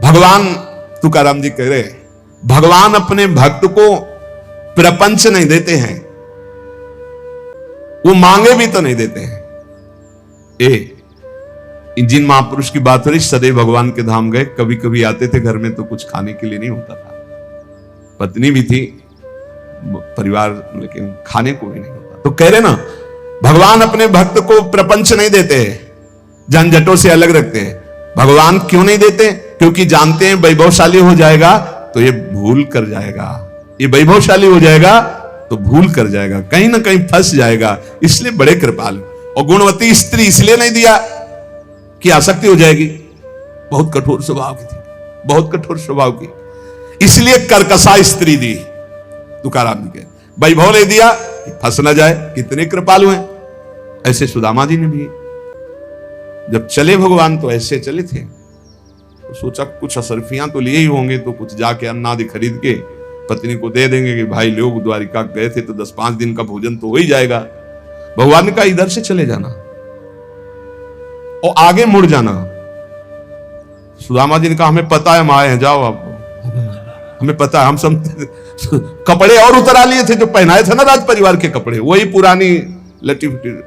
भगवान तुकाराम जी कह रहे भगवान अपने भक्त को प्रपंच नहीं देते हैं, वो मांगे भी तो नहीं देते हैं। जिन महापुरुष की बात हो रही, सदैव भगवान के धाम गए, कभी कभी आते थे घर में तो कुछ खाने के लिए नहीं होता था, पत्नी भी थी, परिवार, लेकिन खाने को भी नहीं होता। तो कह रहे ना भगवान अपने भक्त को प्रपंच नहीं देते, झंझटों से अलग रखते हैं। भगवान क्यों नहीं देते? क्योंकि जानते हैं वैभवशाली हो जाएगा तो ये भूल कर जाएगा, ये वैभवशाली हो जाएगा तो भूल कर जाएगा, कहीं ना कहीं फंस जाएगा, इसलिए बड़े कृपालु। और गुणवती स्त्री इसलिए नहीं दिया कि आसक्ति हो जाएगी, बहुत कठोर स्वभाव की थी, बहुत कठोर स्वभाव की, इसलिए कर्कशा स्त्री दी। तुकाराम जी के वैभव ले दिया कि फंस ना जाए, कितने कृपालु हैं। ऐसे सुदामा जी ने भी जब चले भगवान तो ऐसे चले थे, तो सोचा कुछ असरफियां तो लिए ही होंगे, तो कुछ जाके अन्नादि खरीद के पत्नी को दे देंगे कि भाई लोग द्वारिका गए थे तो 10-5 दिन का भोजन तो हो ही जाएगा। भगवान ने कहा इधर से चले जाना और आगे मुड़ जाना। सुदामा जी ने कहा हमें पता है हम आए हैं, जाओ आप, हमें पता है, हम सब कपड़े और उतरा लिए थे जो पहनाए थे ना राज परिवार के कपड़े, वही पुरानी लटी फटी,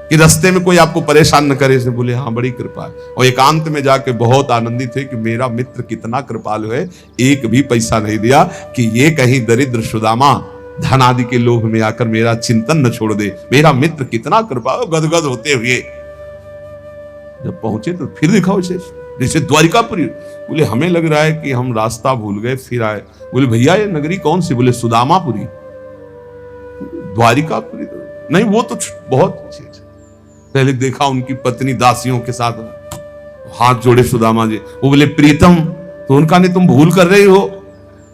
कि रास्ते में कोई आपको परेशान न करे। से बोले हाँ बड़ी कृपा है। और एकांत में जाके बहुत आनंदित थे कि मेरा मित्र कितना कृपालु है, एक भी पैसा नहीं दिया कि ये कहीं दरिद्र सुदामा धन आदि के लोभ में आकर मेरा चिंतन न छोड़ दे, मेरा मित्र कितना कृपालु। गदगद होते हुए जब पहुंचे तो फिर दिखाओ इसे, जैसे द्वारिकापुरी। बोले हमें लग रहा है कि हम रास्ता भूल गए, फिर आए। बोले भैया ये नगरी कौन सी? बोले सुदामापुरी। द्वारिकापुरी नहीं, वो तो बहुत अच्छी। पहले देखा उनकी पत्नी दासियों के साथ हाथ जोड़े सुदामा जी। वो बोले प्रीतम, तो उनका नहीं तुम भूल कर रही हो,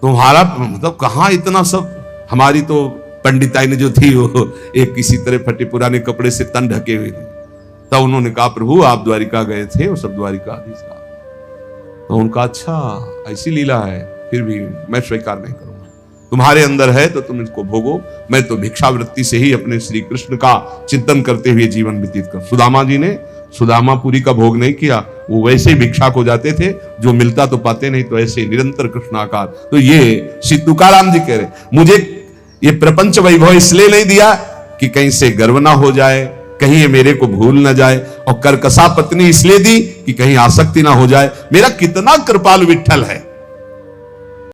तुम्हारा मतलब कहाँ इतना सब। हमारी तो पंडिताई ने जो थी वो एक किसी तरह फटे पुराने कपड़े से तन ढके हुए थे। तब उन्होंने कहा प्रभु आप द्वारिका गए थे, वो सब द्वारिका आदि। तो उनका अच्छा ऐसी लीला है, फिर भी मैं स्वीकार नहीं करूंगा, तुम्हारे अंदर है तो तुम इसको भोगो, मैं तो भिक्षावृत्ति से ही अपने श्री कृष्ण का चिंतन करते हुए जीवन व्यतीत कर। सुदामा जी ने सुदामापुरी का भोग नहीं किया, वो वैसे ही भिक्षा को जाते थे, जो मिलता तो पाते नहीं, तो ऐसे निरंतर कृष्णाकार। तो ये श्री तुकाराम जी कह रहे मुझे ये प्रपंच वैभव इसलिए नहीं दिया कि कहीं से गर्व ना हो जाए, कहीं ये मेरे को भूल ना जाए, और कर्कशा पत्नी इसलिए दी कि कहीं आसक्ति ना हो जाए। मेरा कितना कृपालु विठ्ठल है,